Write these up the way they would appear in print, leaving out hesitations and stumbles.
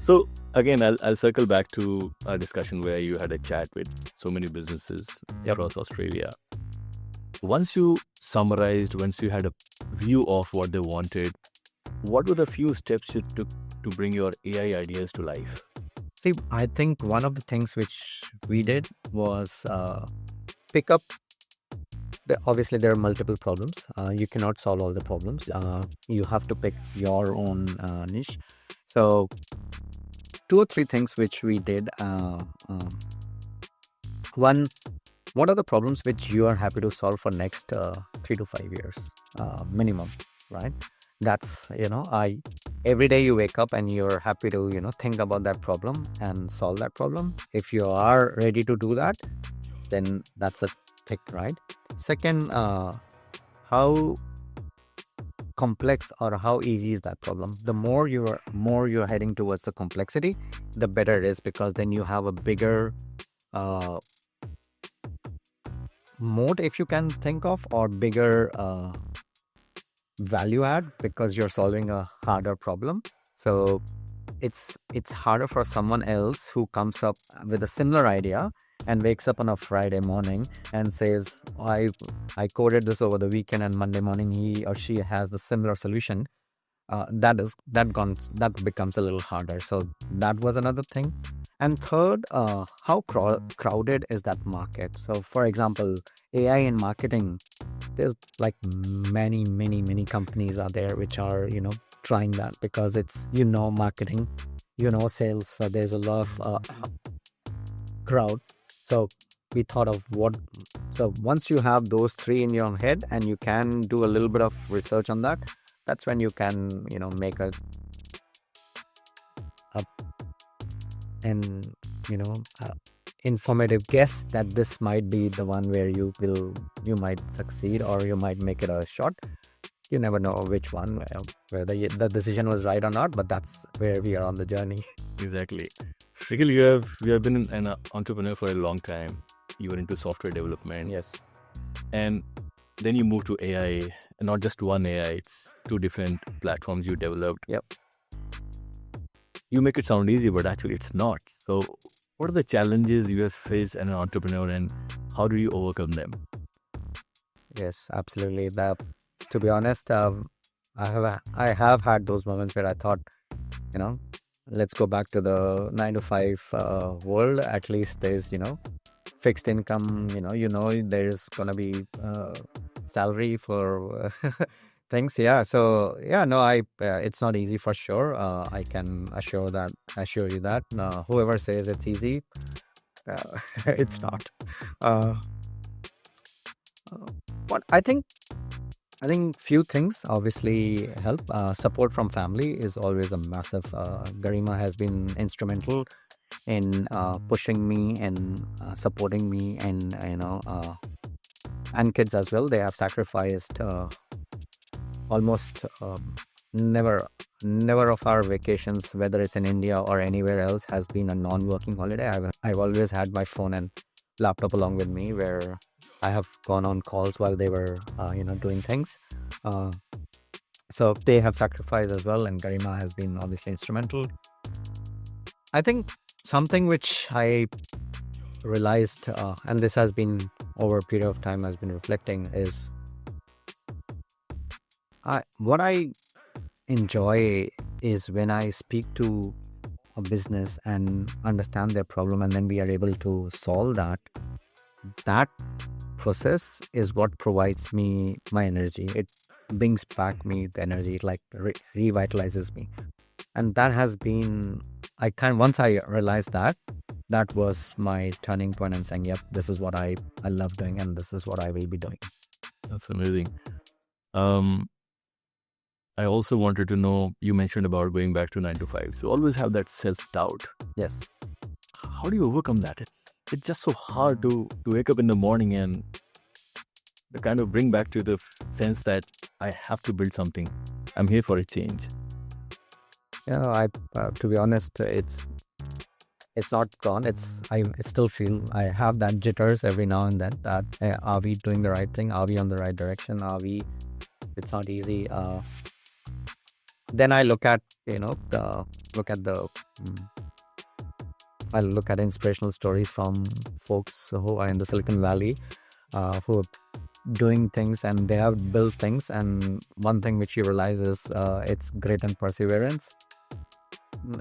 So again, I'll circle back to our discussion where you had a chat with so many businesses Yep. across Australia. Once you summarized, once you had a view of what they wanted, what were the few steps you took to bring your AI ideas to life? See, I think one of the things which we did was pick up. Obviously, there are multiple problems. You cannot solve all the problems. You have to pick your own niche. So, two or three things which we did. One, what are the problems which you are happy to solve for next 3 to 5 years minimum, right? That's I every day you wake up and you're happy to think about that problem and solve that problem. If you are ready to do that, then that's a tick, right? Second, how complex or how easy is that problem? The more you're heading towards the complexity, the better it is, because then you have a bigger uh, moat, if you can think of, or bigger value add, because you're solving a harder problem. So it's harder for someone else who comes up with a similar idea and wakes up on a Friday morning and says, I coded this over the weekend, and Monday morning he or she has the similar solution. That becomes a little harder. So that was another thing. And third, how crowded is that market? So for example, AI in marketing, there's like many companies out there which are trying that, because it's marketing, sales. So there's a lot of crowd. So we thought of what. So once you have those three in your head and you can do a little bit of research on that, that's when you can make a and informative guess that this might be the one where you might succeed, or you might make it a shot. You never know which one, whether the decision was right or not, but that's where we are on the journey. Exactly. Nikl, you have been an entrepreneur for a long time. You were into software development. Yes. And then you moved to AI, and not just one AI, it's two different platforms you developed. Yep. You make it sound easy, but actually it's not. So what are the challenges you have faced as an entrepreneur, and how do you overcome them? Yes, absolutely. To be honest, I have had those moments where I thought, let's go back to the 9 to 5 world. At least there's fixed income. There's gonna be salary for things. Yeah. So yeah, no, it's not easy for sure. I can assure you that. Whoever says it's easy, it's not. Uh, but I think few things obviously help. Support from family is always a massive. Garima has been instrumental in pushing me and supporting me, and and kids as well. They have sacrificed almost never of our vacations, whether it's in India or anywhere else, has been a non-working holiday. I've always had my phone and laptop along with me, where I have gone on calls while they were doing things. So they have sacrificed as well, and Garima has been obviously instrumental. I think something which I realized, and this has been over a period of time, has been reflecting, is what I enjoy is when I speak to a business and understand their problem, and then we are able to solve that. That process is what provides me my energy. It brings back me the energy. It like revitalizes me, and that has been. Once I realized that was my turning point, and saying, yep, this is what I love doing, and this is what I will be doing. That's amazing. I also wanted to know, you mentioned about going back to 9 to 5. So always have that self-doubt. Yes. How do you overcome that? It's just so hard to wake up in the morning and to kind of bring back to the sense that I have to build something. I'm here for a change. I to be honest, it's not gone. I still feel I have that jitters every now and then, that are we doing the right thing? Are we on the right direction? It's not easy. then I look at I look at inspirational stories from folks who are in the Silicon Valley, who are doing things and they have built things. And one thing which you realize is it's grit and perseverance.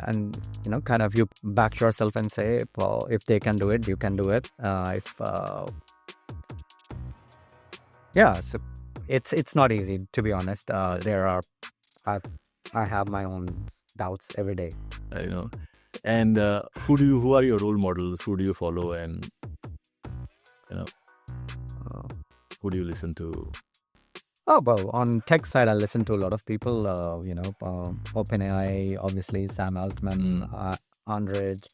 And kind of you back yourself and say, well, if they can do it, you can do it. So it's not easy, to be honest. I have my own doubts every day. And who are your role models? Who do you follow, and who do you listen to? Oh, well, on tech side, I listen to a lot of people, OpenAI, obviously, Sam Altman, Andrej.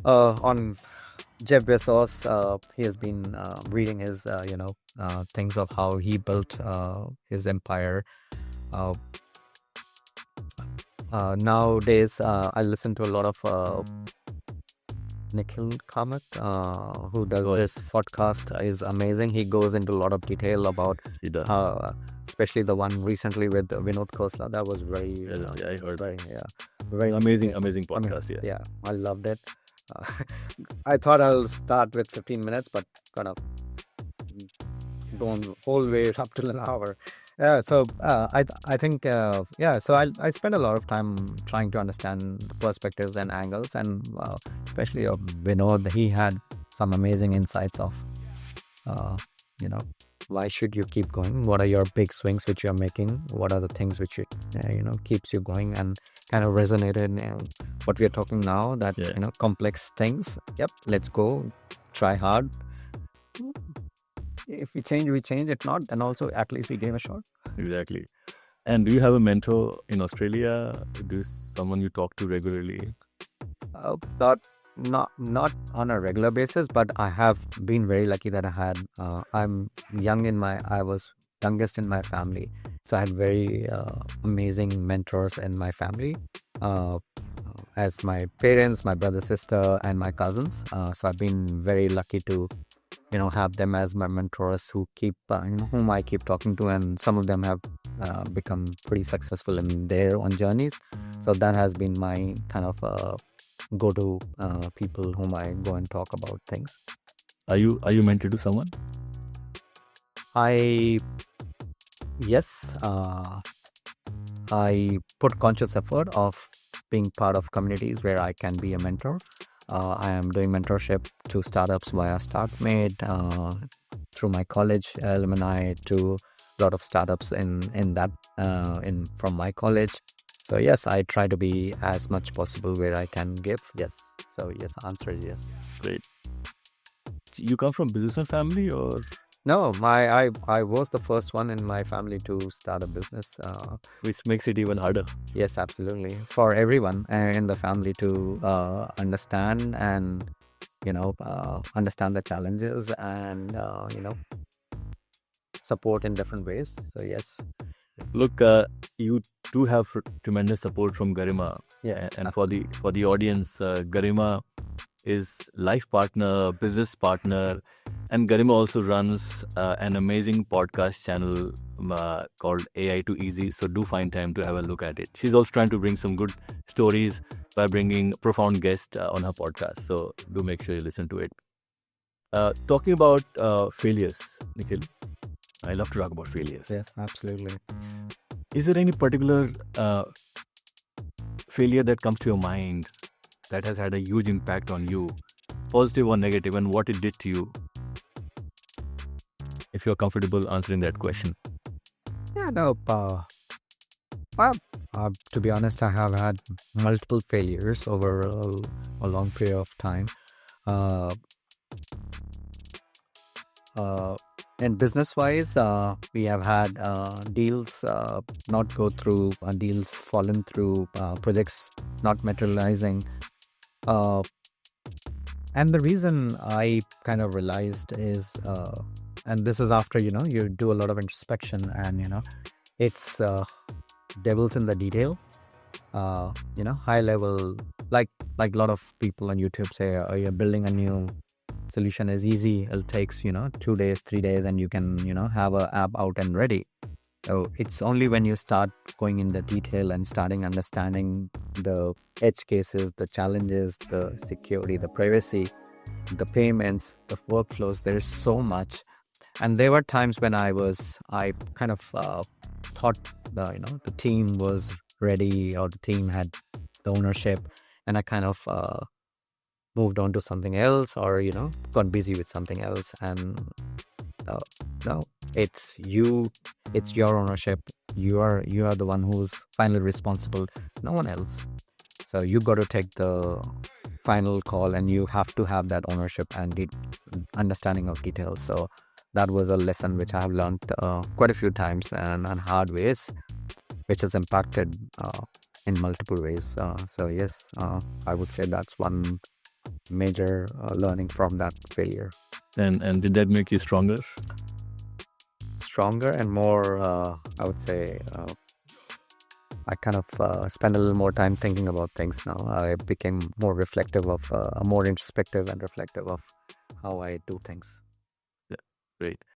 On Jeff Bezos, he has been reading his, things of how he built his empire. Nowadays, I listen to a lot of Nikl, who does this podcast, is amazing. He goes into a lot of detail about, especially the one recently with Vinod Khosla. That was very, I heard. Very amazing podcast. Yeah, I loved it. I thought I'll start with 15 minutes, but kind of going whole way up till an hour. So I think so I spend a lot of time trying to understand perspectives and angles, and especially of Vinod. He had some amazing insights of why should you keep going, what are your big swings which you're making, what are the things which keeps you going, and kind of resonated what we're talking now, that complex things. Yep, let's go, try hard. If we change, we change. If not, then also at least we gave a shot. Exactly. And do you have a mentor in Australia? Do someone you talk to regularly? Not on a regular basis, but I have been very lucky that I'm I was youngest in my family, so I had very amazing mentors in my family, as my parents, my brother, sister, and my cousins. So I've been very lucky to have them as my mentors, who keep whom I keep talking to, and some of them have become pretty successful in their own journeys. So that has been my kind of go-to people whom I go and talk about things. Are you mentored to someone? Yes, I put conscious effort of being part of communities where I can be a mentor. I am doing mentorship to startups via StartMate, through my college alumni, to a lot of startups from my college. So yes, I try to be as much possible where I can give. Yes. So yes, answer is yes. Great. You come from businessman family, or? No, I was the first one in my family to start a business. Which makes it even harder. Yes, absolutely. For everyone in the family to understand and, understand the challenges and, support in different ways. So yes. Look, you do have tremendous support from Garima. Yeah. And for the audience, Garima is life partner, business partner, and Garima also runs an amazing podcast channel called AI Too Easy. So do find time to have a look at it. She's also trying to bring some good stories by bringing profound guests on her podcast. So do make sure you listen to it. Talking about failures, Nikl, I love to talk about failures. Yes, absolutely. Is there any particular failure that comes to your mind that has had a huge impact on you, positive or negative, and what it did to you? If you're comfortable answering that question. Yeah, no. Well, to be honest, I have had multiple failures over a long period of time. And business-wise, we have had deals not go through, deals fallen through, projects not materializing. And the reason I kind of realized is, and this is after, you do a lot of introspection, and, it's devils in the detail. High level, like a lot of people on YouTube say, you're building a new solution is easy. It takes 2 days, 3 days, and you can have a app out and ready. So it's only when you start going in the detail and starting understanding the edge cases, the challenges, the security, the privacy, the payments, the workflows. There's so much, and there were times when I kind of thought the team was ready, or the team had the ownership, and I kind of moved on to something else, or got busy with something else. And uh, no, it's you, it's your ownership. You are the one who's finally responsible, no one else. So you got to take the final call, and you have to have that ownership and understanding of details. So that was a lesson which I have learned quite a few times, and hard ways, which has impacted in multiple ways. So yes, I would say that's one major learning from that failure. And did that make you stronger? Stronger and more, I would say, I kind of spend a little more time thinking about things now. I became more reflective of, more introspective and reflective of how I do things. Yeah, great.